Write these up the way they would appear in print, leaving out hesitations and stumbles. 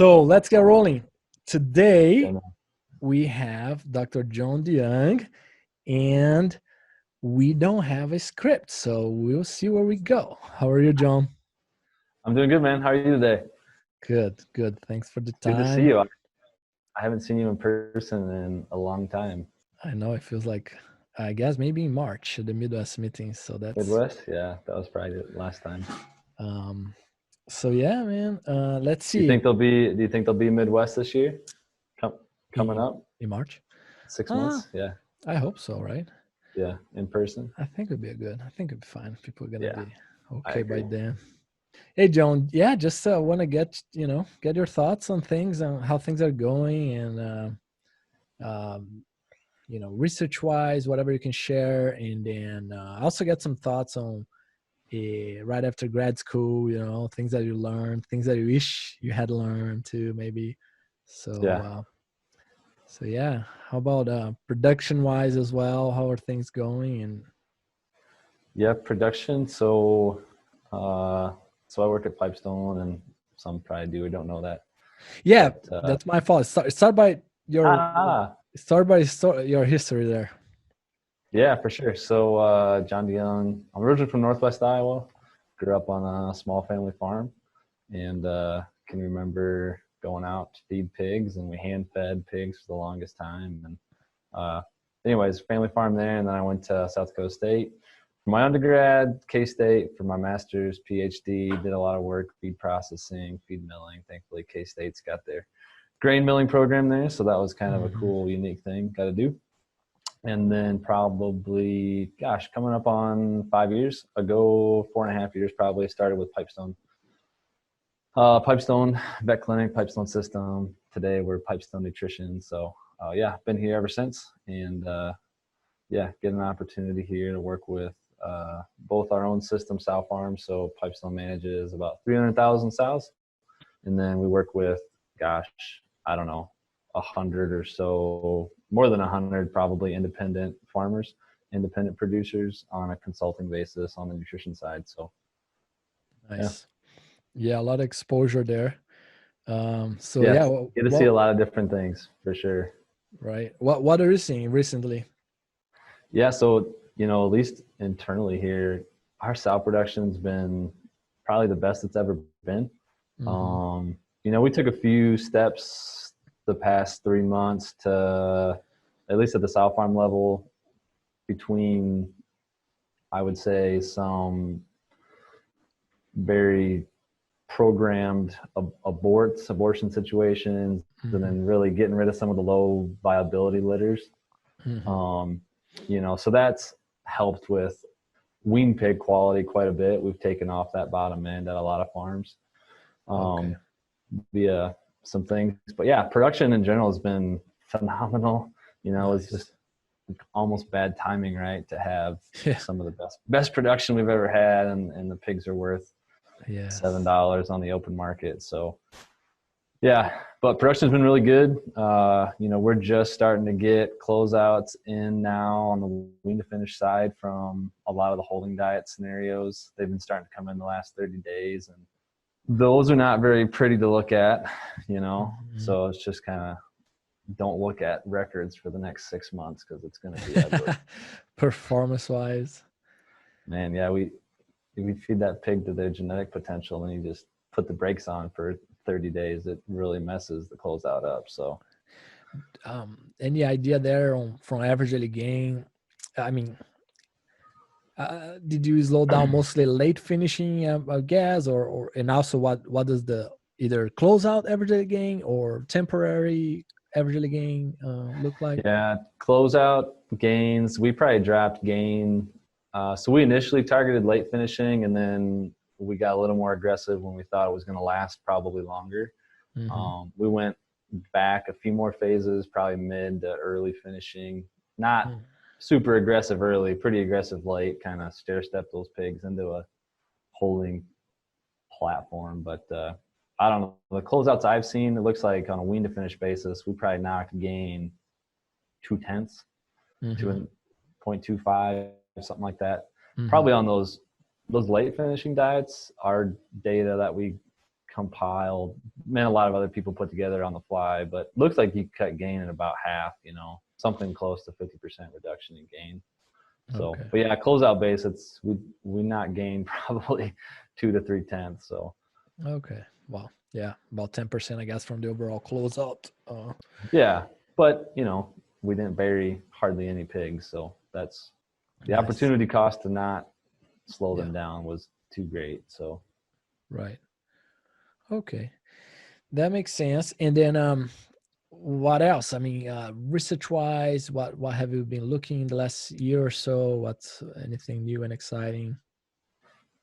So let's get rolling. Today we have Dr. Jon De Jong, and we don't have a script, so we'll see where we go. How are you, Jon? I'm doing good, man. How are you today? Good, good. Thanks for the time. Good to see you. I haven't seen you in person in a long time. I know it feels like, I guess maybe in March at the Midwest meeting. So that's Midwest, yeah, that was probably the last time. So yeah, man. Let's see. Do you think there'll be Midwest this year? Coming up in March? 6 months, yeah. I hope so, right? Yeah, in person. I think it'd be good. I think it'd be fine. People are gonna be okay by agree. then. Hey, Jon. Yeah, just want to get your thoughts on things, on how things are going, and research-wise, whatever you can share, and then also get some thoughts on right after grad school. Things that you learned, things that you wish you had learned too, maybe. So yeah. How about production-wise as well? How are things going? And yeah, production. So I work at Pipestone, and some probably do or don't know that. Yeah, but, that's my fault. Start by your your history there. Yeah, for sure. So Jon De Jong, I'm originally from Northwest Iowa. Grew up on a small family farm, and can remember going out to feed pigs, and we hand fed pigs for the longest time. And anyways, family farm there, and then I went to South Dakota State for my undergrad, K-State for my master's, Ph.D. Did a lot of work, feed processing, feed milling. Thankfully, K-State's got their grain milling program there, so that was kind of a cool, unique thing got to do. And then probably, coming up on 5 years ago, 4.5 years probably, started with Pipestone. Pipestone Vet Clinic, Pipestone System. Today we're Pipestone Nutrition. So been here ever since. And get an opportunity here to work with both our own system, sow farms. So Pipestone manages about 300,000 sows. And then we work with, 100 or so, more than 100 probably, independent farmers, independent producers on a consulting basis on the nutrition side. So nice. Yeah, a lot of exposure there. Get to see a lot of different things for sure. Right. What are you seeing recently? Yeah, so at least internally here, our sow production's been probably the best it's ever been. We took a few steps the past 3 months to, at least at the sow farm level, between, I would say, some very programmed abortion situations, and then really getting rid of some of the low viability litters. So that's helped with wean pig quality quite a bit. We've taken off that bottom end at a lot of farms via some things. But yeah, production in general has been phenomenal. It's just almost bad timing, right, to have some of the best production we've ever had, and the pigs are worth $7 on the open market. So but production's been really good. We're just starting to get closeouts in now on the wean to finish side from a lot of the holding diet scenarios. They've been starting to come in the last 30 days, and those are not very pretty to look at, so it's just kind of, don't look at records for the next 6 months, because it's going to be ugly. Performance wise, man. Yeah, we feed that pig to their genetic potential, and you just put the brakes on for 30 days. It really messes the closeout up. So any idea there from average daily gain? Did you slow down mostly late finishing, I guess, and also what does the either closeout average daily gain or temporary average daily gain look like? Yeah, closeout gains, we probably dropped gain. So we initially targeted late finishing, and then we got a little more aggressive when we thought it was going to last probably longer. We went back a few more phases, probably mid to early finishing, not super aggressive early, pretty aggressive late, kind of stair-step those pigs into a holding platform. But I don't know, the closeouts I've seen, it looks like on a wean to finish basis, we probably knocked gain 0.2, 0.25, something like that. Probably on those late finishing diets, our data that we compiled, and a lot of other people put together on the fly, but looks like you cut gain in about half, you know, something close to 50% reduction in gain. So, Okay. but yeah, closeout base, we not gain probably 2 to 3 tenths. So, Okay. Wow. Yeah. About 10%, I guess, from the overall closeout. yeah, but you know, we didn't bury hardly any pigs. So that's the Nice. opportunity cost to not slow them down was too great. So, right. Okay. That makes sense. And then, what else? I mean, research-wise, what have you been looking the last year or so? What's anything new and exciting?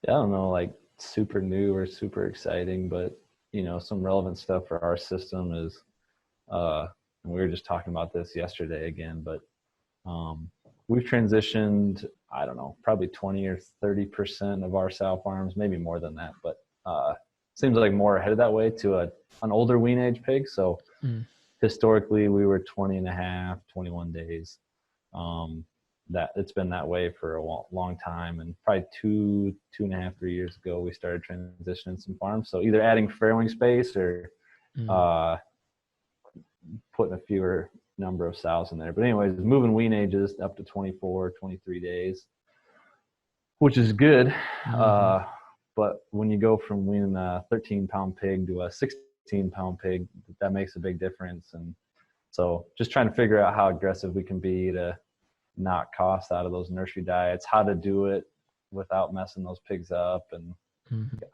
yeah, I don't know, like super new or super exciting, but you know, some relevant stuff for our system is, and we were just talking about this yesterday again, but we've transitioned, I don't know, probably 20 or 30% of our sow farms, maybe more than that, but seems like more headed that way to an older wean age pig. So historically we were 20 and a half, 21 days. That it's been that way for a long time, and probably 2.5, 3 years ago we started transitioning some farms. So either adding farrowing space or putting a fewer number of sows in there. But anyways, moving wean ages up to 24, 23 days, which is good. But when you go from weaning a 13-pound pig to a 16-pound pig, that makes a big difference. And so just trying to figure out how aggressive we can be to knock costs out of those nursery diets, how to do it without messing those pigs up. And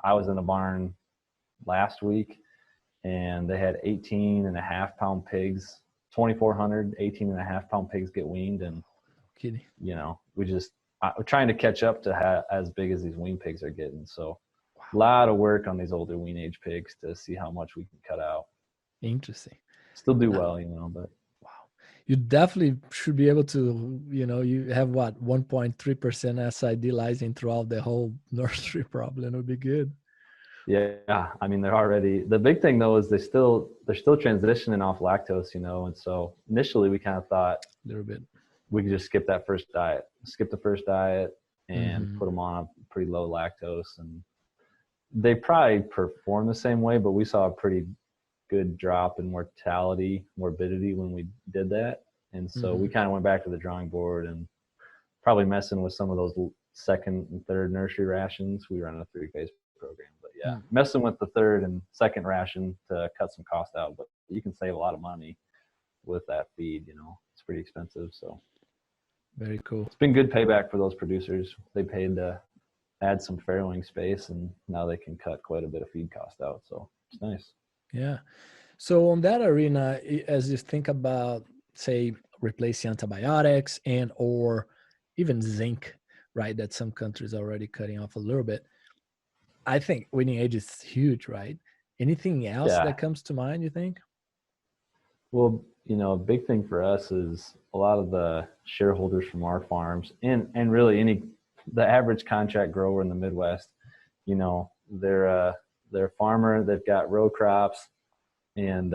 I was in a barn last week and they had 18.5-pound pigs, 2,400 18.5-pound pigs get weaned. And, you know, we're trying to catch up to as big as these wean pigs are getting. So a lot of work on these older wean age pigs to see how much we can cut out. Interesting. Still do well, you know, but. Wow. You definitely should be able to, you know, you have what, 1.3% SID lysine throughout the whole nursery problem. It would be good. Yeah, I mean, the big thing though is they're still transitioning off lactose, you know, and so initially we kind of thought a little bit we could just skip the first diet and put them on a pretty low lactose, and they probably perform the same way, but we saw a pretty good drop in morbidity when we did that. And so we kind of went back to the drawing board and probably messing with some of those second and third nursery rations. We run a 3-phase program, but yeah, messing with the third and second ration to cut some cost out. But you can save a lot of money with that feed, you know, it's pretty expensive. So very cool. It's been good payback for those producers. They paid to add some farrowing space and now they can cut quite a bit of feed cost out. So it's nice. Yeah. So on that arena, as you think about, say, replacing antibiotics and or even zinc, right, that some countries are already cutting off a little bit, I think weaning age is huge, right? Anything else that comes to mind, you think? Well, you know, a big thing for us is a lot of the shareholders from our farms and really the average contract grower in the Midwest, you know, they're a farmer, they've got row crops, and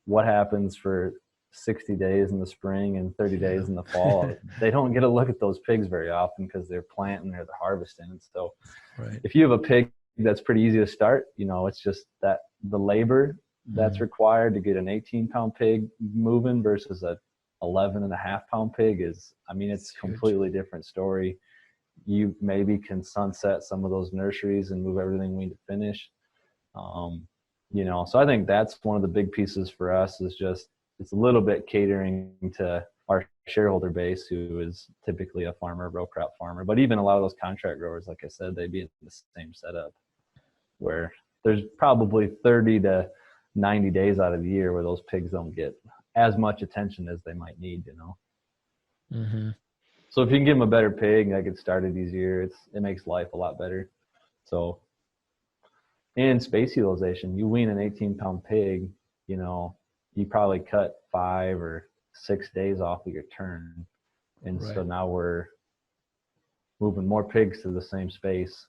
what happens for 60 days in the spring and 30 days in the fall, they don't get a look at those pigs very often because they're planting or they're harvesting. And so if you have a pig that's pretty easy to start, you know, it's just that the labor that's required to get an 18-pound pig moving versus a 11.5-pound pig is, I mean, it's a completely different story. You maybe can sunset some of those nurseries and move everything wean to finish. You know, so I think that's one of the big pieces for us is just, it's a little bit catering to our shareholder base who is typically a farmer, row crop farmer, but even a lot of those contract growers, like I said, they'd be in the same setup where there's probably 30 to 90 days out of the year where those pigs don't get as much attention as they might need, you know? So if you can give them a better pig that gets started easier, it makes life a lot better. So, and space utilization, you wean an 18-pound pig, you know, you probably cut 5 or 6 days off of your turn. And so now we're moving more pigs to the same space.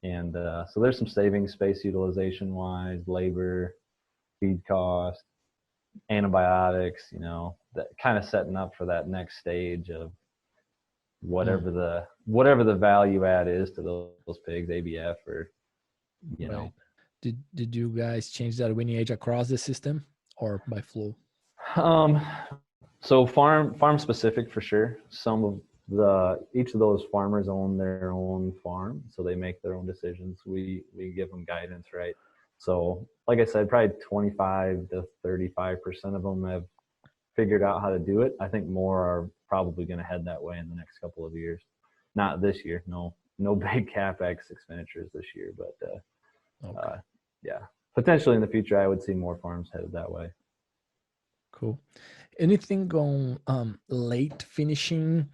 And so there's some savings space utilization wise, labor, feed cost, antibiotics, you know, that kind of setting up for that next stage of whatever the value add is to those pigs, ABF or, you know. did you guys change that weaning age across the system or by flow? So farm specific for sure. Some of each of those farmers own their own farm, so they make their own decisions. We give them guidance, right? So like I said, probably 25 to 35% of them have figured out how to do it. I think more are probably going to head that way in the next couple of years. Not this year, no big CapEx expenditures this year, but Okay. yeah, potentially in the future, I would see more farms headed that way. Cool. Anything on late finishing?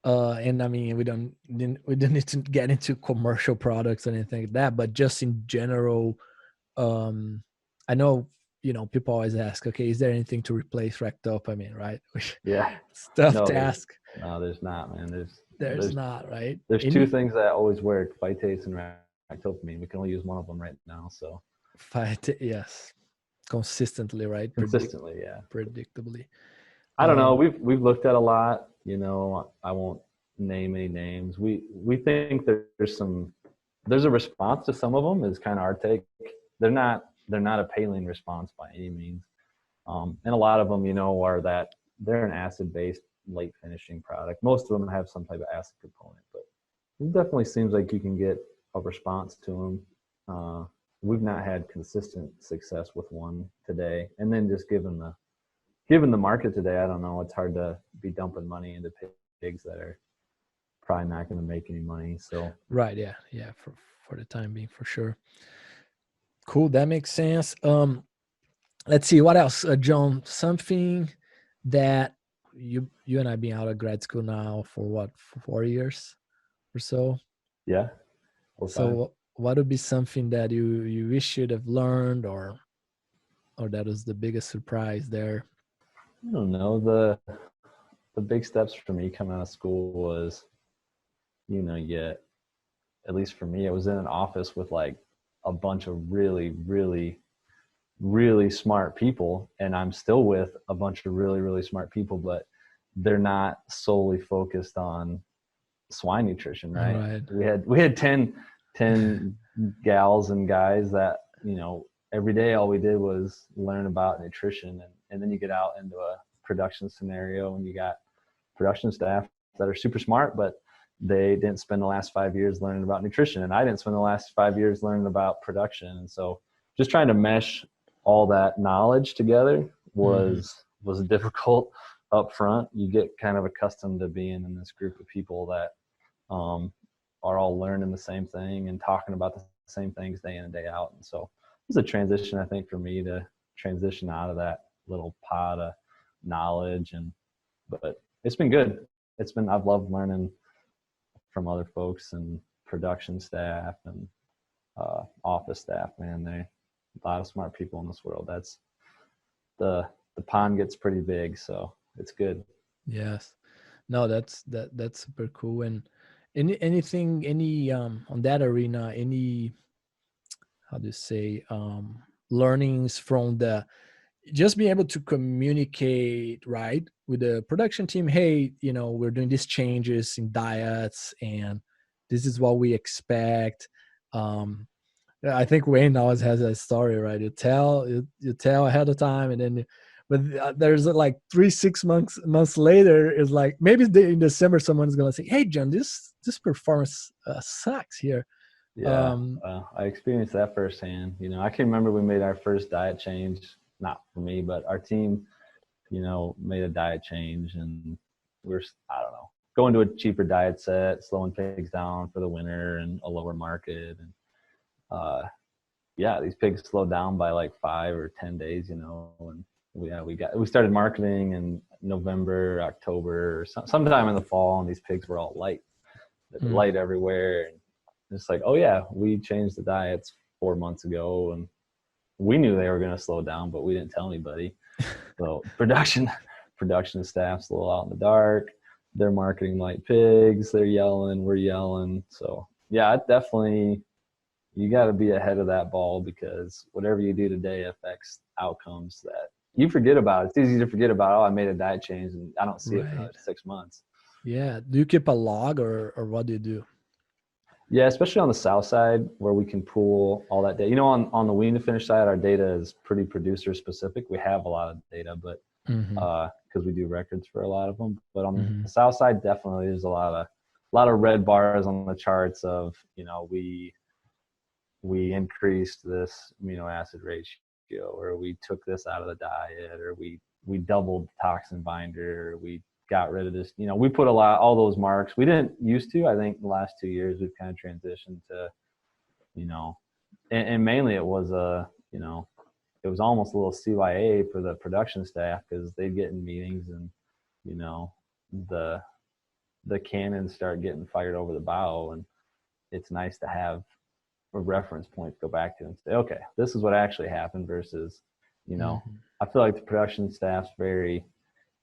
And I mean, we don't need to get into commercial products or anything like that, but just in general, I know, people always ask, okay, is there anything to replace 𝘃𝗃, right? Yeah. It's tough No, to ask. No, there's not, man. There's not, right? There's two things that always work: 𝘁𝗃 and 𝘃𝗃. We can only use one of them right now, so. Yes. Consistently, right? Consistently, yeah. Predictably. I don't know. We've looked at a lot. I won't name any names. We think there's a response to some of them. Is kind of our take. They're not a 𝘺ine response by any means. And a lot of them, are that they're an acid-based late finishing product. Most of them have some type of acid component, but it definitely seems like you can get a response to them. We've not had consistent success with one today. And then just given the market today, I don't know, it's hard to be dumping money into pigs that are probably not going to make any money. So right, yeah, for the time being, for sure. Cool, that makes sense. Let's see, what else, Jon? Something that you and I been out of grad school now for what, 4 years or so? Yeah. So what would be something that you wish you'd have learned, or that was the biggest surprise there? I don't know. The big steps for me coming out of school was, at least for me, I was in an office with like a bunch of really, really, really smart people, and I'm still with a bunch of really, really smart people, but they're not solely focused on swine nutrition, right? We had 10 gals and guys that, every day all we did was learn about nutrition, and then you get out into a production scenario and you got production staff that are super smart, but they didn't spend the last 5 years learning about nutrition, and I didn't spend the last 5 years learning about production. And so just trying to mesh all that knowledge together was difficult up front. You get kind of accustomed to being in this group of people that are all learning the same thing and talking about the same things day in and day out. And so it was a transition, I think, for me to transition out of that little pot of knowledge. But it's been good. I've loved learning from other folks and production staff and office staff, man. They're a lot of smart people in this world. That's the pond gets pretty big, so it's good. Yes. No, that's super cool. And anything on that arena, any, how do you say, learnings from just being able to communicate, right, with the production team? Hey, we're doing these changes in diets and this is what we expect. I think Wayne always has a story, right? You tell ahead of time, and then, but there's like 6 months later, is like maybe in December someone's gonna say, "Hey, Jon, this performance sucks here." Yeah, I experienced that firsthand. I can remember we made our first diet change. Not for me, but our team, made a diet change, and we're, I don't know, going to a cheaper diet set, slowing pigs down for the winter and a lower market. And these pigs slowed down by like 5 or 10 days, and we started marketing in November, October, or sometime in the fall, and these pigs were all light everywhere. And it's like, oh yeah, we changed the diets 4 months ago, and we knew they were going to slow down, but we didn't tell anybody. So production staff's a little out in the dark. They're marketing light pigs. They're yelling. We're yelling. So yeah, it definitely, you got to be ahead of that ball, because whatever you do today affects outcomes that you forget about. It's easy to forget about, I made a diet change and I don't see it for another 6 months. Yeah. Do you keep a log, or what do you do? Yeah, especially on the south side where we can pool all that data. You know, on the wean to finish side, our data is pretty producer specific. We have a lot of data, but Mm-hmm. because we do records for a lot of them. But on Mm-hmm. the south side, definitely there's a lot of red bars on the charts of, you know, we increased this amino acid ratio, or we took this out of the diet, or we doubled toxin binder, or we got rid of this. You know, we put all those marks. We didn't used to. I think the last 2 years we've kind of transitioned to, you know, and mainly it was you know, it was almost a little CYA for the production staff, because they'd get in meetings and, you know, the cannons start getting fired over the bow, and it's nice to have a reference point to go back to and say, okay, this is what actually happened versus, you know, Mm-hmm. I feel like the production staff's very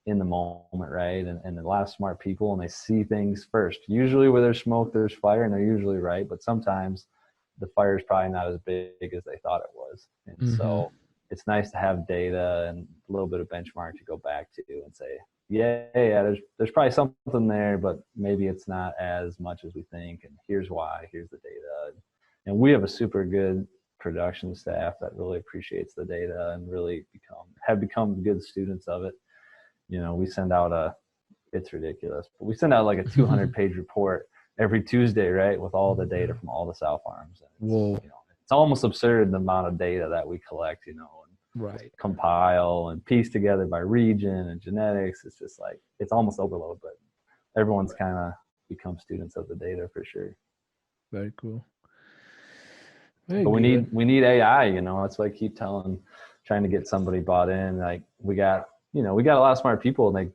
in the moment, right? And a lot of smart people, and they see things first. Usually where there's smoke, there's fire, and they're usually right. But sometimes the fire is probably not as big as they thought it was. And Mm-hmm. so it's nice to have data and a little bit of benchmark to go back to and say, yeah, there's probably something there, but maybe it's not as much as we think. And here's why, here's the data. And we have a super good production staff that really appreciates the data and really have become good students of it. You know, we send out it's ridiculous, but we send out like a 200-page report every Tuesday, right? With all the data from all the sow farms. And Whoa. you know, it's almost absurd the amount of data that we collect, you know, and Right. compile and piece together by region and genetics. It's just like, it's almost overload, but everyone's kind of become students of the data for sure. Very cool. Very But good. we need AI, you know. That's why I keep trying to get somebody bought in. Like we got a lot of smart people, and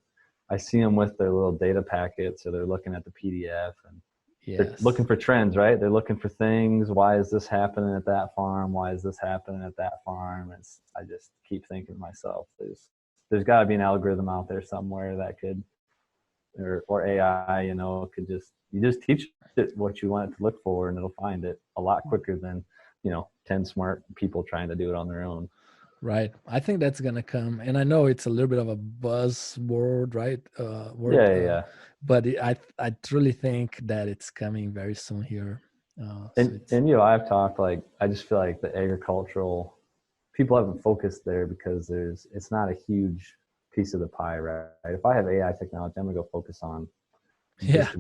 I see them with their little data packets, or they're looking at the PDF, and they're Yes. looking for trends, right? They're looking for things. Why is this happening at that farm? Why is this happening at that farm? I just keep thinking to myself, there's got to be an algorithm out there somewhere that could, or AI, you know, you just teach it what you want it to look for, and it'll find it a lot quicker than, you know, 10 smart people trying to do it on their own. Right. I think that's gonna come, and I know it's a little bit of a buzzword, right? Yeah. But I truly think that it's coming very soon here. So it's And you know, I've talked, like, I just feel like the agricultural people haven't focused there because it's not a huge piece of the pie, right? If I have AI technology, I'm gonna go focus on yeah,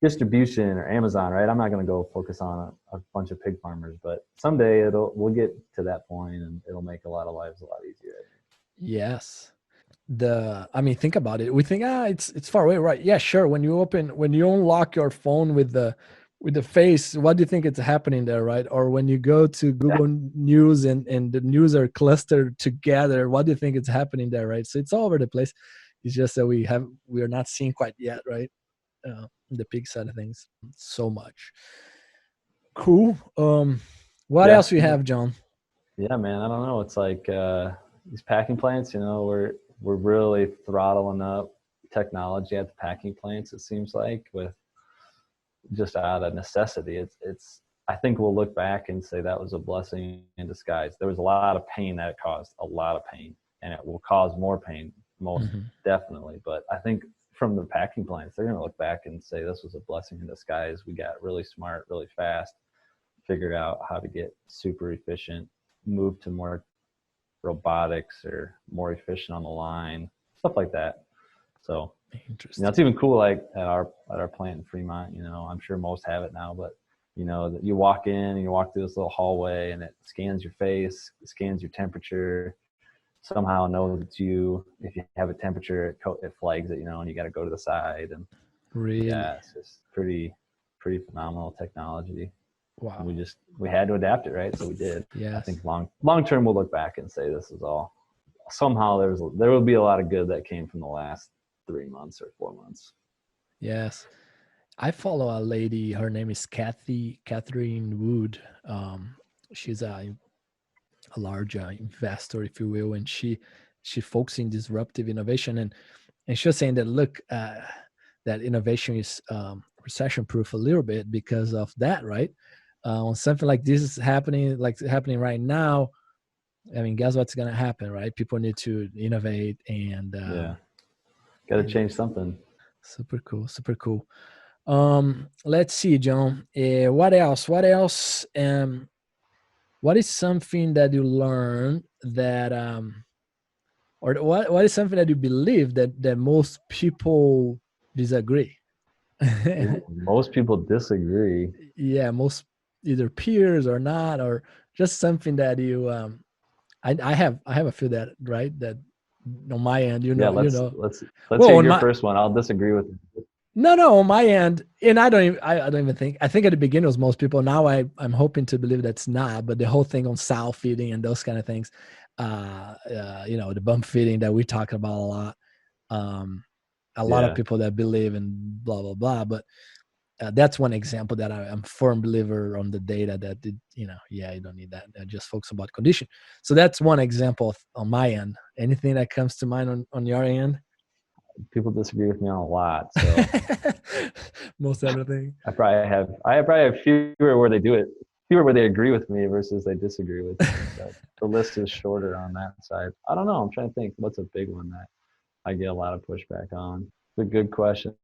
distribution or Amazon, right? I'm not going to go focus on a bunch of pig farmers, but someday we'll get to that point, and it'll make a lot of lives a lot easier. yes. I mean, think about it. We think, it's far away, right? Yeah, sure. When you unlock your phone with the face, what do you think is happening there, right? Or when you go to Google News and the news are clustered together, what do you think is happening there, right? So it's all over the place. It's just that we are not seeing quite yet, right? The pig side of things so much. Cool. What else we have, John? Yeah, man. I don't know. It's like these packing plants. You know, we're really throttling up technology at the packing plants. It seems like, with just out of necessity. It's. I think we'll look back and say that was a blessing in disguise. There was a lot of pain that it caused, a lot of pain, and it will cause more pain, most definitely. But I think from the packing plants, they're going to look back and say this was a blessing in disguise. We got really smart, really fast, figured out how to get super efficient, move to more robotics or more efficient on the line, stuff like that. So, Interesting. you know, it's even cool, like at our plant in Fremont, you know, I'm sure most have it now, but you know, that you walk in and you walk through this little hallway, and it scans your face, it scans your temperature, somehow knows it's you. If you have a temperature, it flags it, you know, and you got to go to the side. And really, yeah, it's just pretty phenomenal technology. wow. We had to adapt it, right? So we did. Yes. I think long term we'll look back and say this is all, somehow there will be a lot of good that came from the last 3 months or 4 months. Yes. I follow a lady, her name is Catherine Wood. She's a large investor, if you will, and she focuses in disruptive innovation, and she was saying that, look, that innovation is recession proof a little bit because of that, right? When something like this is happening, like happening right now, I mean, guess what's going to happen, right? People need to innovate, and got to change something. Super cool. Let's see, John. What else? What else? What is something that you learned that or what is something that you believe that most people disagree? Most people disagree. Yeah, most either peers or not, or just something that you I have a few that, right, that on my end, Yeah, let's well, hear on your my, first one. I'll disagree with you. no, on my end, and I don't even think, I think at the beginning it was most people. Now I'm hoping to believe that's not, but the whole thing on sow feeding and those kind of things, the bump feeding that we talk about a lot. A lot of people that believe in blah blah blah, but that's one example that I'm a firm believer on the data that you don't need that. Just focus about condition. So that's one example on my end. Anything that comes to mind on your end? People disagree with me on a lot. So most everything. I probably have fewer where they do it, fewer where they agree with me versus they disagree with me. So the list is shorter on that side. I don't know. I'm trying to think what's a big one that I get a lot of pushback on. It's a good question.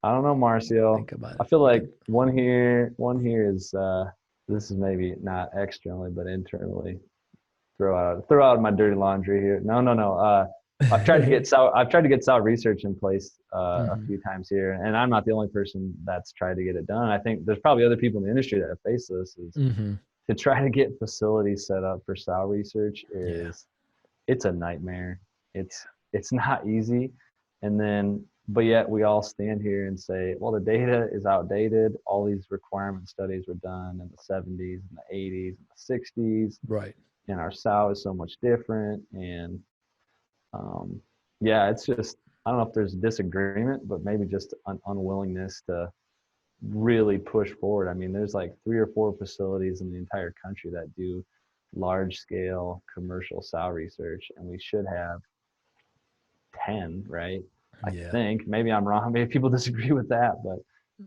I don't know, Marcio. I feel like one here is this is maybe not externally but internally. Throw out my dirty laundry here. No. I've tried to get sow research in place a few times here, and I'm not the only person that's tried to get it done. I think there's probably other people in the industry that have faced this. To try to get facilities set up for sow research it's a nightmare. It's not easy, but yet we all stand here and say, well, the data is outdated. All these requirement studies were done in the 70s and the 80s and the 60s, right? And our sow is so much different, and it's just, I don't know if there's disagreement, but maybe just an unwillingness to really push forward. I mean, there's like 3 or 4 facilities in the entire country that do large scale commercial sow research, and we should have 10, right? I think, maybe I'm wrong, maybe people disagree with that, but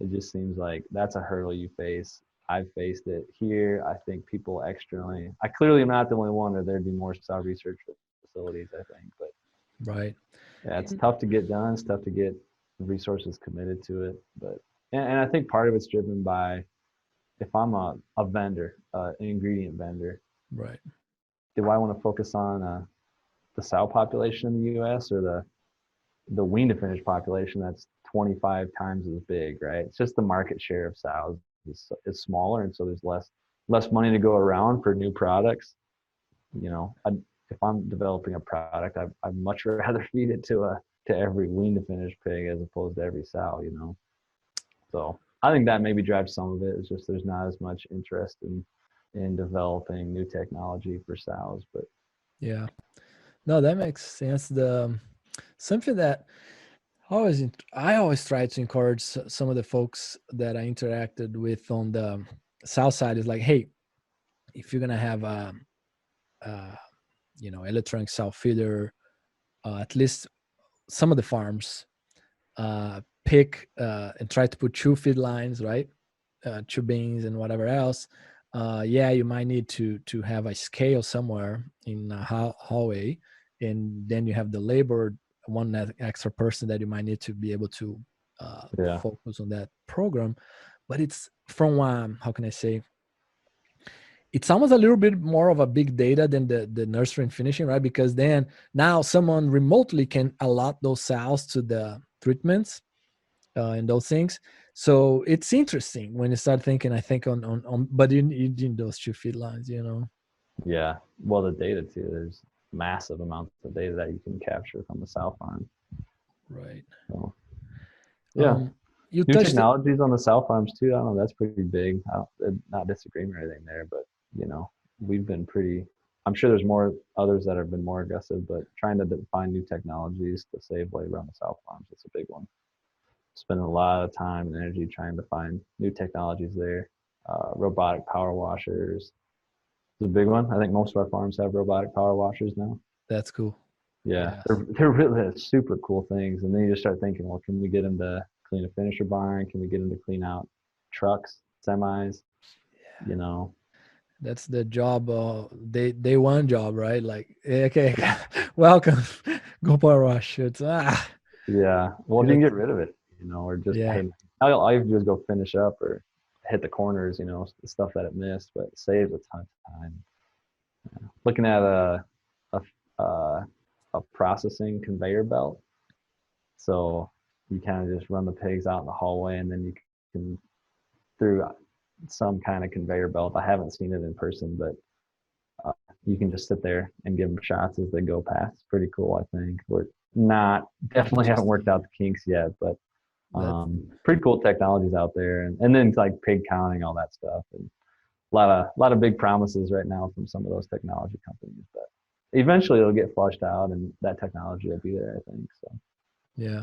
it just seems like that's a hurdle you face. I've faced it here. I think people externally, I clearly am not the only one, or there'd be more sow research facilities, I think, but right. Yeah, it's tough to get done. It's tough to get resources committed to it, but and I think part of it's driven by, if I'm a vendor, an ingredient vendor, right? Do I want to focus on the sow population in the U.S. or the wean to finish population that's 25 times as big, right? It's just the market share of sows is smaller, and so there's less money to go around for new products. If I'm developing a product, I'd much rather feed it to every wean to finish pig as opposed to every sow, So I think that maybe drives some of it. It's just there's not as much interest in developing new technology for sows. But yeah, no, that makes sense. Something that I always try to encourage some of the folks that I interacted with on the south side is like, hey, if you're gonna have electronic sow feeder, at least some of the farms pick and try to put 2 feed lines, right? 2 bins and whatever else. You might need to have a scale somewhere in a hallway, and then you have the labor, one extra person that you might need to be able to focus on that program. But it's from how can I say, it's almost a little bit more of a big data than the nursery and finishing, right? Because then now someone remotely can allot those sows to the treatments and those things. So it's interesting when you start thinking, I think on but you need those 2 feed lines, Yeah, well, the data too, there's massive amounts of data that you can capture from the sow farm. Right. So, new technologies on the sow farms too. I don't know, that's pretty big. Not disagreeing or anything there, but we've been I'm sure there's more others that have been more aggressive, but trying to find new technologies to save labor on the sow farms, it's a big one. Spending a lot of time and energy trying to find new technologies there. Robotic power washers is a big one. I think most of our farms have robotic power washers now. That's cool. Yeah, they're really super cool things. And then you just start thinking, well, can we get them to clean a finisher barn? Can we get them to clean out trucks, semis? That's the job. Day one job, right? Like, okay, welcome, go power wash. It's yeah. Well, you can get rid of it, or just hey, all you have to do is go finish up or hit the corners, the stuff that it missed, but it saves a ton of time. Looking at a processing conveyor belt. So you kind of just run the pigs out in the hallway, and then you can, through some kind of conveyor belt. I haven't seen it in person, but you can just sit there and give them shots as they go past. It's pretty cool, I think. We're definitely haven't worked out the kinks yet, but pretty cool technologies out there. And then like pig counting, all that stuff. And a lot of big promises right now from some of those technology companies, but eventually it'll get flushed out and that technology will be there, I think. So yeah.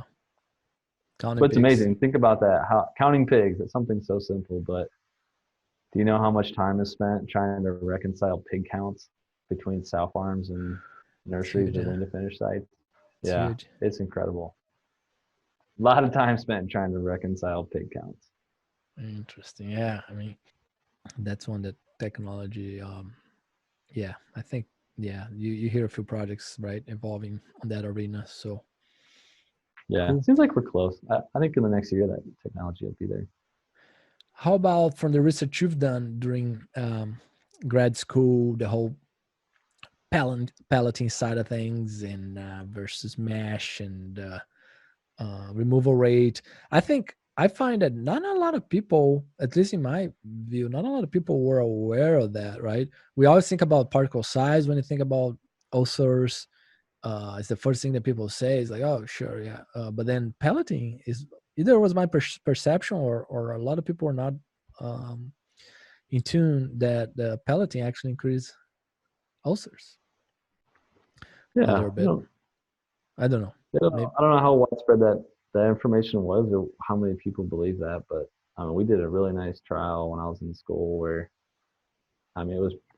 But it's amazing. Think about that. How counting pigs, it's something so simple, but do you know how much time is spent trying to reconcile pig counts between sow farms and nurseries and into finish sites? Yeah, it's incredible. A lot of time spent trying to reconcile pig counts. Interesting. Yeah, I mean, that's one that technology, yeah, I think, yeah, you hear a few projects, right, evolving on that arena. So yeah, cool. It seems like we're close. I think in the next year that technology will be there. How about from the research you've done during grad school, the whole pelleting side of things, and versus mash and removal rate? I find that not a lot of people, at least in my view, not a lot of people were aware of that, right? We always think about particle size when you think about ulcers. It's the first thing that people say is like, oh, sure, yeah. But then pelleting is, either was my perception or a lot of people are not in tune that the pelleting actually increases ulcers. Yeah, a little bit. I don't know. I don't know how widespread that information was or how many people believe that, but we did a really nice trial when I was in school where,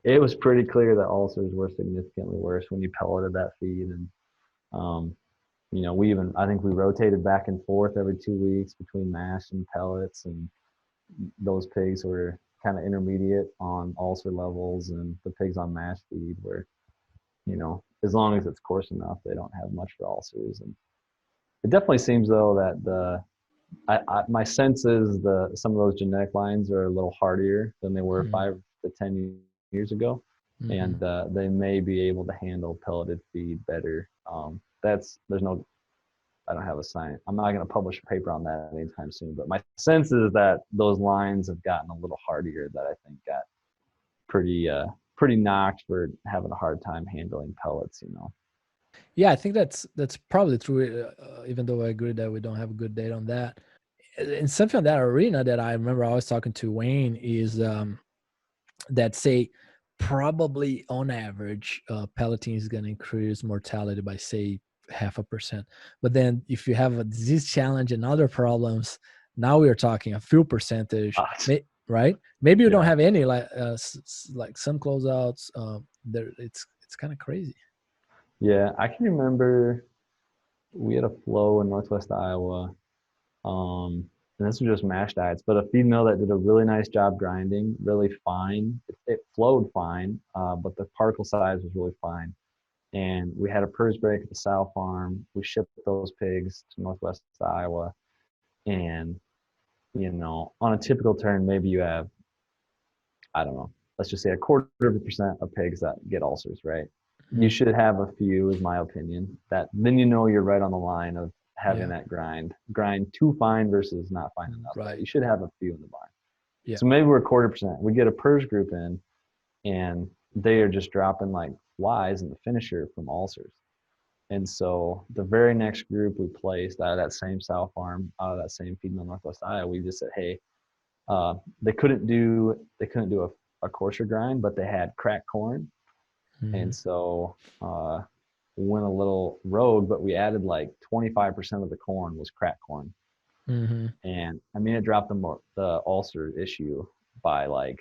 it was pretty clear that ulcers were significantly worse when you pelleted that feed. And, I think we rotated back and forth every 2 weeks between mash and pellets, and those pigs were kind of intermediate on ulcer levels, and the pigs on mash feed were, as long as it's coarse enough, they don't have much for ulcers. And it definitely seems though that my sense is some of those genetic lines are a little hardier than they were 5 to 10 years ago, and they may be able to handle pelleted feed better. I don't have a science. I'm not going to publish a paper on that anytime soon, but my sense is that those lines have gotten a little hardier, that I think got pretty knocked for having a hard time handling pellets, Yeah, I think that's probably true, even though I agree that we don't have good data on that. And something on that arena that I remember I was talking to Wayne is that say probably on average, pelleting is going to increase mortality by say 0.5%. But then if you have a disease challenge and other problems, now we are talking a few percentage, right? Maybe you don't have any like some closeouts. There, it's kind of crazy. Yeah, I can remember we had a flow in Northwest Iowa, and this was just mash diets, but a feed mill that did a really nice job grinding, really fine. It flowed fine, but the particle size was really fine. And we had a PRRS break at the sow farm. We shipped those pigs to Northwest Iowa, and on a typical turn, maybe you have, I don't know, let's just say 0.25% of pigs that get ulcers, right? You should have a few, is my opinion. That then you're right on the line of having that grind too fine versus not fine enough. Right. You should have a few in the barn. Yeah. So maybe we're 0.25%. We get a PRRS group in, and they are just dropping like flies in the finisher from ulcers. And so the very next group we placed out of that same sow farm, out of that same feed mill Northwest Iowa, we just said, hey, they couldn't do a coarser grind, but they had cracked corn. And so we went a little rogue, but we added like 25% of the corn was cracked corn. And it dropped the ulcer issue by like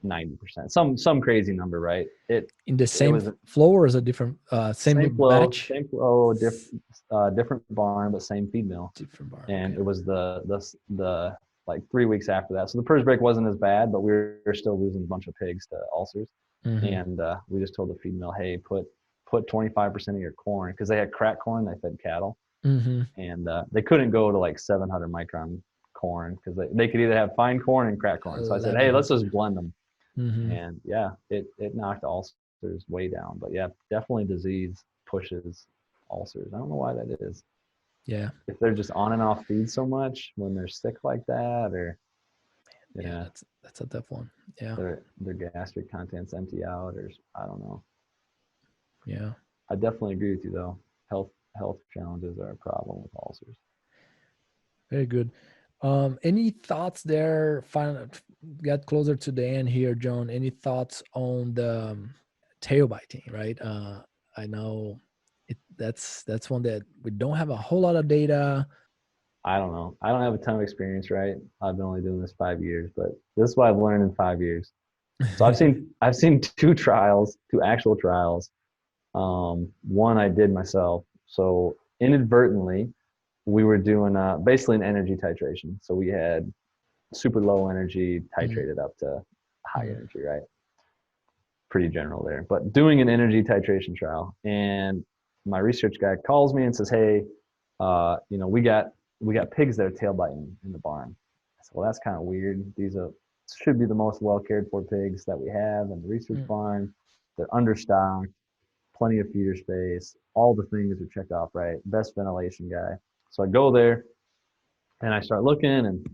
90%, some crazy number, right? In the same flow, or is a different same flow, batch? Same flow, different barn, but same feed mill. Different barn. And it was the like 3 weeks after that. So the PRRS break wasn't as bad, but we were still losing a bunch of pigs to ulcers. And we just told the feed mill, hey, put 25% of your corn, because they had cracked corn they fed cattle, and they couldn't go to like 700 micron corn, because they could either have fine corn and cracked corn. So I said, hey, let's just blend them. And yeah, it knocked ulcers way down. But yeah, definitely disease pushes ulcers. I don't know why that is. Yeah. If they're just on and off feed so much when they're sick like that, or yeah, that's a tough one. Yeah. Their gastric contents empty out, or I don't know. Yeah. I definitely agree with you though. Health challenges are a problem with ulcers. Very good. Any thoughts there? Get closer to the end here, John. Any thoughts on the tail biting, right? I know that's one that we don't have a whole lot of data. I don't know. I don't have a ton of experience, right? I've been only doing this 5 years, but this is what I've learned in 5 years. So I've seen two actual trials. One I did myself. So inadvertently, we were doing basically an energy titration. So we had super low energy titrated up to high energy, right? Pretty general there, but doing an energy titration trial. And my research guy calls me and says, hey, we got pigs that are tail biting in the barn. I said, well, that's kind of weird. These should be the most well cared for pigs that we have in the research barn. They're understocked, plenty of feeder space, all the things are checked off, right? Best ventilation guy. So I go there and I start looking and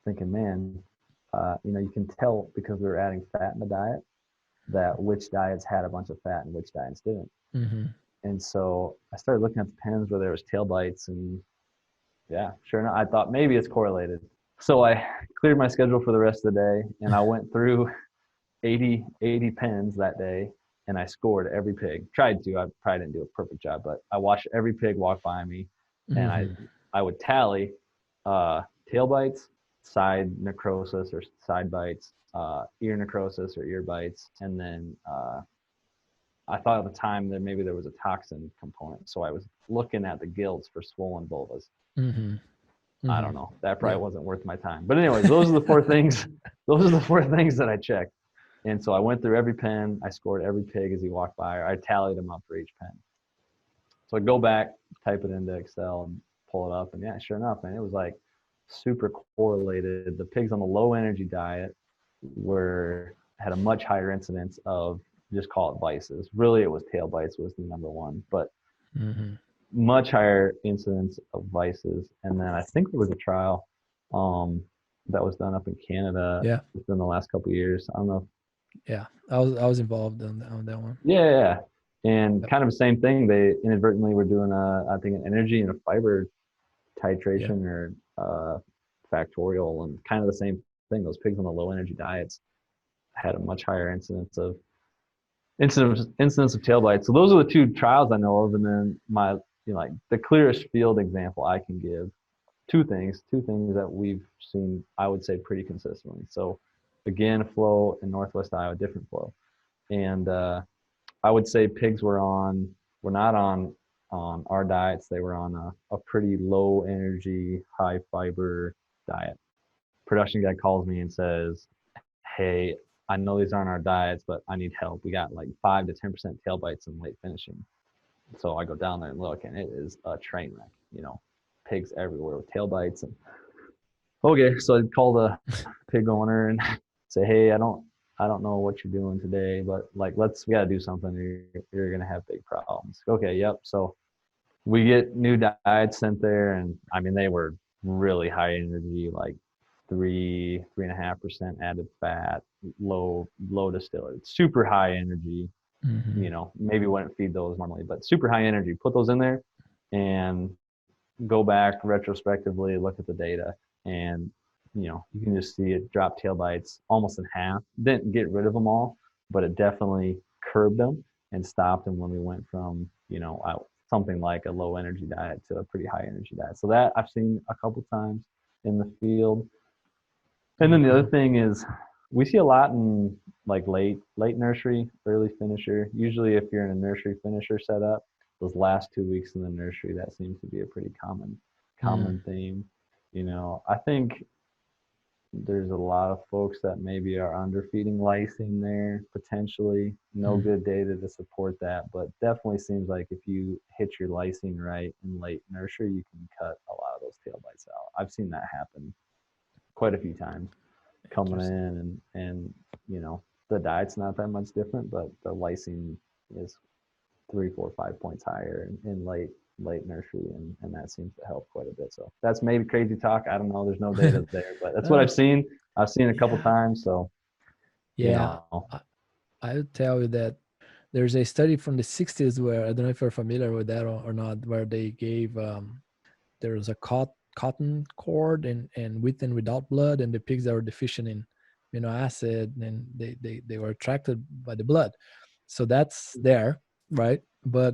thinking, man, you can tell because we were adding fat in the diet that which diets had a bunch of fat and which diets didn't. And so I started looking at the pens where there was tail bites, and yeah, sure enough, I thought maybe it's correlated. So I cleared my schedule for the rest of the day, and I went through 80 pens that day, and I scored every pig. Tried to. I probably didn't do a perfect job, but I watched every pig walk by me, and I would tally tail bites, side necrosis or side bites, ear necrosis or ear bites, and then I thought at the time that maybe there was a toxin component. So I was looking at the gills for swollen vulvas. I don't know. That probably wasn't worth my time. But anyways, those are the four things. Those are the four things that I checked. And so I went through every pen. I scored every pig as he walked by. Or I tallied them up for each pen. So I go back, type it into Excel, and pull it up. And yeah, sure enough, man, it was like super correlated. The pigs on the low energy diet had a much higher incidence of, just call it vices. Really, it was tail bites was the number one, but much higher incidence of vices. And then I think there was a trial that was done up in Canada within the last couple of years. I don't know. I was involved on that one. Yeah. And kind of the same thing. They inadvertently were doing I think an energy and a fiber titration or factorial, and kind of the same thing. Those pigs on the low energy diets had a much higher incidence of tail bites. So those are the two trials I know of. And then like the clearest field example I can give, two things that we've seen, I would say, pretty consistently. So again, flow in Northwest Iowa, different flow. And I would say pigs were not on our diets. They were on a pretty low energy, high fiber diet. Production guy calls me and says, hey, I know these aren't our diets, but I need help. We got like 5 to 10% tail bites in late finishing. So I go down there and look, and it is a train wreck, pigs everywhere with tail bites. And okay, so I call the pig owner and say, hey, I don't know what you're doing today, but like, we got to do something, or you're going to have big problems. Okay. Yep. So we get new diets sent there, and I mean, they were really high energy, like 3.5% added fat, low distillate, super high energy. Maybe wouldn't feed those normally, but super high energy. Put those in there and go back retrospectively, look at the data, and you can just see it drop tail bites almost in half. Didn't get rid of them all, but it definitely curbed them and stopped them when we went from something like a low energy diet to a pretty high energy diet. So that I've seen a couple times in the field. And then the other thing is, we see a lot in like late nursery, early finisher. Usually if you're in a nursery finisher setup, those last 2 weeks in the nursery, that seems to be a pretty common theme. I think there's a lot of folks that maybe are underfeeding lysine there, potentially. No good data to support that, but definitely seems like if you hit your lysine right in late nursery, you can cut a lot of those tail bites out. I've seen that happen quite a few times coming in, and you know, the diet's not that much different, but the lysine is 3, 4, 5 points higher in late nursery, and that seems to help quite a bit. So that's maybe crazy talk. I don't know. There's no data there, but that's what I've seen. I've seen it a couple times. So yeah, you know. I would tell you that there's a study from the 60s where, I don't know if you're familiar with that or not, where they gave there was a cotton cord and with and without blood, and the pigs that were deficient in amino acid, and they were attracted by the blood. So that's there, right? But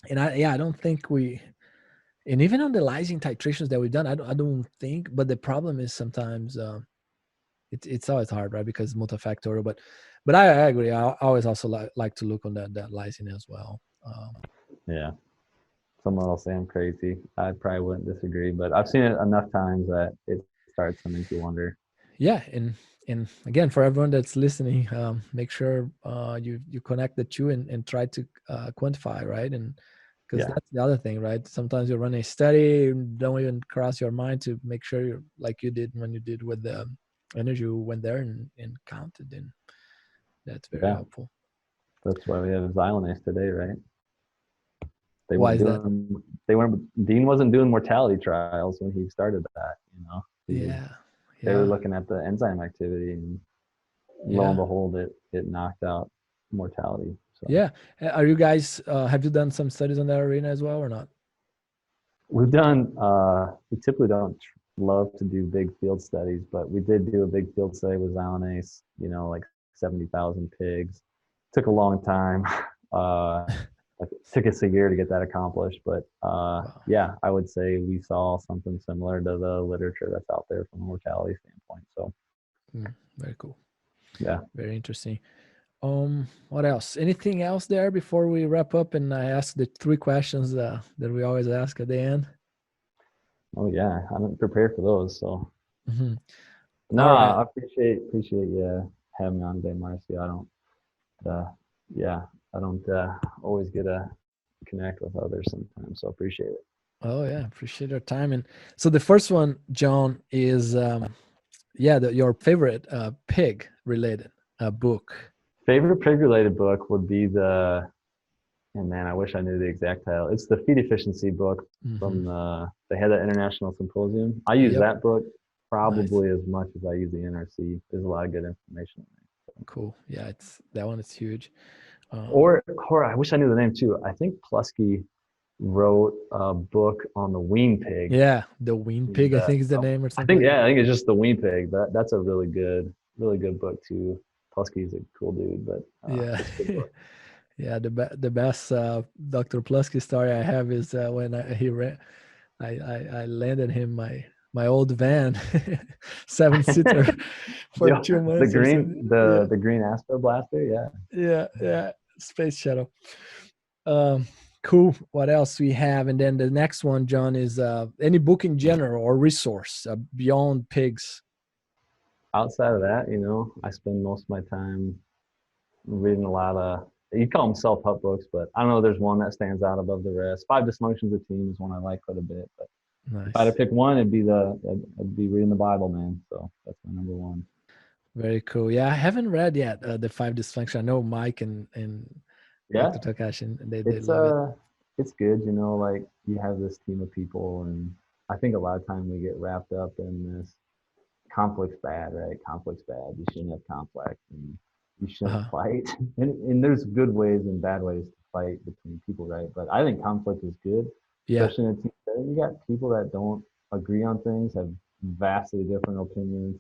I don't think we, and even on the lysine titrations that we've done, I don't think. But the problem is sometimes it's always hard, right? Because it's multifactorial. But I agree. I always also like to look on that lysine as well. Yeah. Someone will say I'm crazy. I probably wouldn't disagree, but I've seen it enough times that it starts to make you wonder. Yeah, and again, for everyone that's listening, make sure you connect the two and try to quantify, right? And because that's the other thing, right? Sometimes you run a study, don't even cross your mind to make sure you're like you did when you did with the energy, you went there and counted, and that's very helpful. That's why we have 𝘬𝘂𝘴 today, right? Why is that? Dean wasn't doing mortality trials when he started that, you know. They were looking at the enzyme activity, and lo and behold, it knocked out mortality. So. Yeah. Are you guys, have you done some studies on that arena as well or not? We've done, we typically don't love to do big field studies, but we did do a big field study with 𝘬𝘂𝘴, you know, like 70,000 pigs. Took a long time. Like it took us a year to get that accomplished, but yeah, I would say we saw something similar to the literature that's out there from a mortality standpoint. So very cool. Yeah, very interesting. What else? Anything else there before we wrap up and I ask the 3 questions that we always ask at the end? Oh yeah, I didn't prepare for those, so no, right. I appreciate you having me on today, 𝘊𝘶𝑐𝑖. I don't always get to connect with others sometimes, so appreciate it. Oh yeah, appreciate your time. And so the first one, Jon, is your favorite pig related book. Favorite pig related book would be and man, I wish I knew the exact title. It's the feed efficiency book from they had that international symposium. I use that book probably as much as I use the NRC. There's a lot of good information in there. So. Cool. Yeah, that one is huge. Or I wish I knew the name too. I think 𝘚𝑺 wrote a book on the wean pig. Yeah, the wean pig, I think is the name or something. I think it's just the wean pig. That's a really good book too. 𝘚𝑺 is a cool dude, but it's a good book. Yeah, the best Dr. 𝘚𝑺 story I have is when I landed him my old van, 7-seater for 2 months. The green Asper blaster, yeah, space shuttle. Cool. What else we have? And then the next one, Jon, is any book in general or resource beyond pigs. Outside of that, you know, I spend most of my time reading a lot of, you call them self-help books, but I don't know, there's one that stands out above the rest. 5 Dysfunctions of Team is one I like quite a bit, but if I had to pick one, I'd be reading the Bible, man. So that's my number one. Very cool. Yeah, I haven't read yet the 5 Dysfunctions. I know Mike and Dr. Takashi, they love it. It's good, you know, like you have this team of people, and I think a lot of time we get wrapped up in this conflict's bad, right? Conflict's bad. You shouldn't have conflict, and you shouldn't fight. And there's good ways and bad ways to fight between people, right? But I think conflict is good. Yeah. Especially in a team setting. You got people that don't agree on things, have vastly different opinions,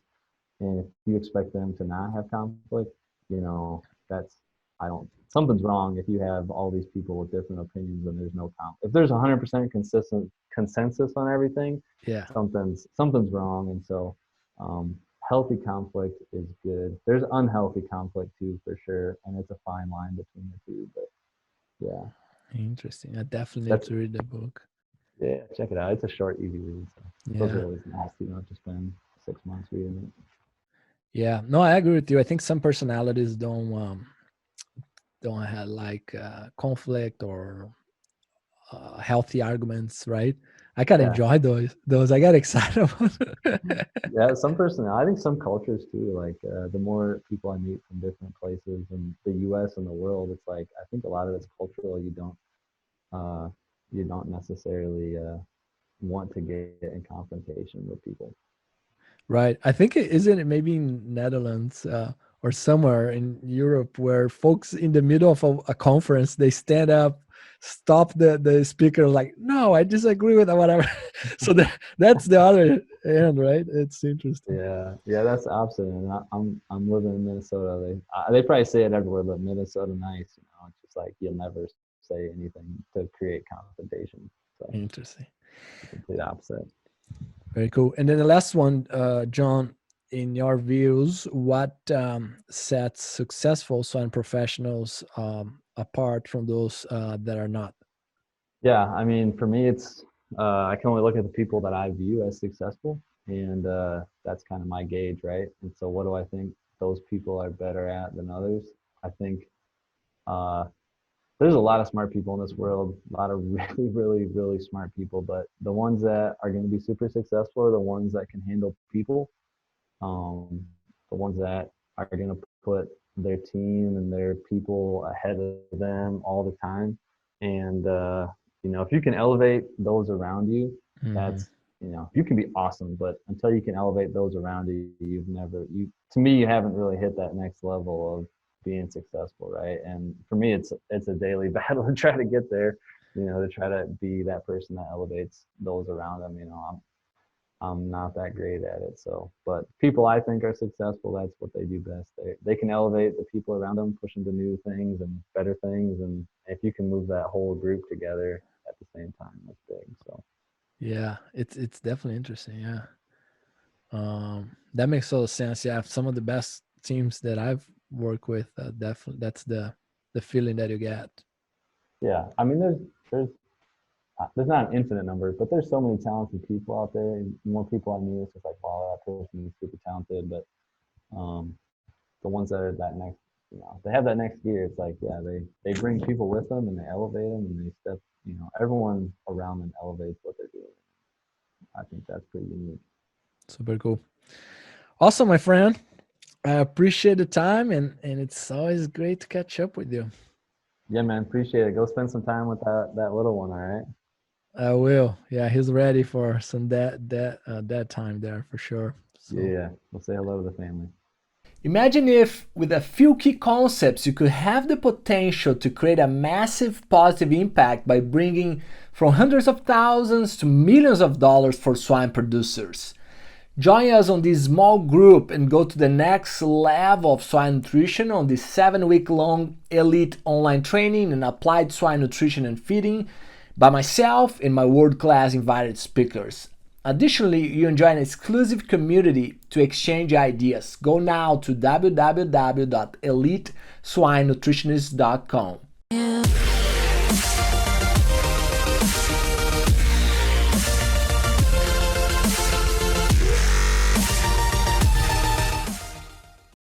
and if you expect them to not have conflict, you know, something's wrong if you have all these people with different opinions and there's no conflict. If there's 100% consistent consensus on everything, something's wrong. And so healthy conflict is good. There's unhealthy conflict too, for sure, and it's a fine line between the two. But yeah, interesting. I definitely have to read the book. Yeah, check it out. It's a short, easy read. So those are always nice. You don't have to spend 6 months reading it. Yeah, no, I agree with you. I think some personalities don't have like conflict or healthy arguments, right? I kind of Yeah. enjoy those. I got excited about it. Yeah, some personality. I think some cultures too. Like the more people I meet from different places in the U.S. and the world, it's like I think a lot of it's cultural. You don't necessarily want to get in confrontation with people. Right. I think isn't it maybe in Netherlands or somewhere in Europe where folks in the middle of a conference, they stand up, stop the speaker like, no, I disagree with whatever. So that's the other end, right? It's interesting. Yeah, that's the opposite. And I'm living in Minnesota. They probably say it everywhere, but Minnesota nice. It's just like you'll never say anything to create confrontation. So Interesting. Complete opposite. Very cool. And then the last one, John, in your views, what sets successful swine professionals apart from those that are not? Yeah, I mean, for me, it's I can only look at the people that I view as successful, and that's kind of my gauge, right? And so, what do I think those people are better at than others? I think there's a lot of smart people in this world, a lot of really, really, really smart people, but the ones that are going to be super successful are the ones that can handle people, the ones that are going to put their team and their people ahead of them all the time. And, if you can elevate those around you, that's, you can be awesome, but until you can elevate those around you, to me, you haven't really hit that next level of being successful, right? And for me, it's a daily battle to try to get there, to try to be that person that elevates those around them. I'm not that great at it. So, but people I think are successful, that's what they do best. They can elevate the people around them, push them to new things and better things. And if you can move that whole group together at the same time, that's big. So yeah, it's definitely interesting. Yeah. That makes total sense. Yeah. Some of the best teams that I've worked with, definitely that's the feeling that you get. Yeah. I mean, there's not an infinite number, but there's so many talented people out there. And the more people I meet, it's just like, wow, that person is super talented. But the ones that are that next, they have that next gear. It's like, yeah, they bring people with them and they elevate them and they step, everyone around them elevates what they're doing. I think that's pretty unique. Super cool. Awesome, my friend. I appreciate the time and it's always great to catch up with you. Yeah, man, appreciate it. Go spend some time with that little one, all right? I will. Yeah, he's ready for some that time there for sure. So. Yeah, we'll say hello to the family. Imagine if, with a few key concepts, you could have the potential to create a massive positive impact by bringing from hundreds of thousands to millions of dollars for swine producers. Join us on this small group and go to the next level of swine nutrition on this 7-week-long elite online training in applied swine nutrition and feeding by myself and my world-class invited speakers. Additionally, you enjoy an exclusive community to exchange ideas. Go now to www.𝘬𝑙𝑒SwineNutritionist.com.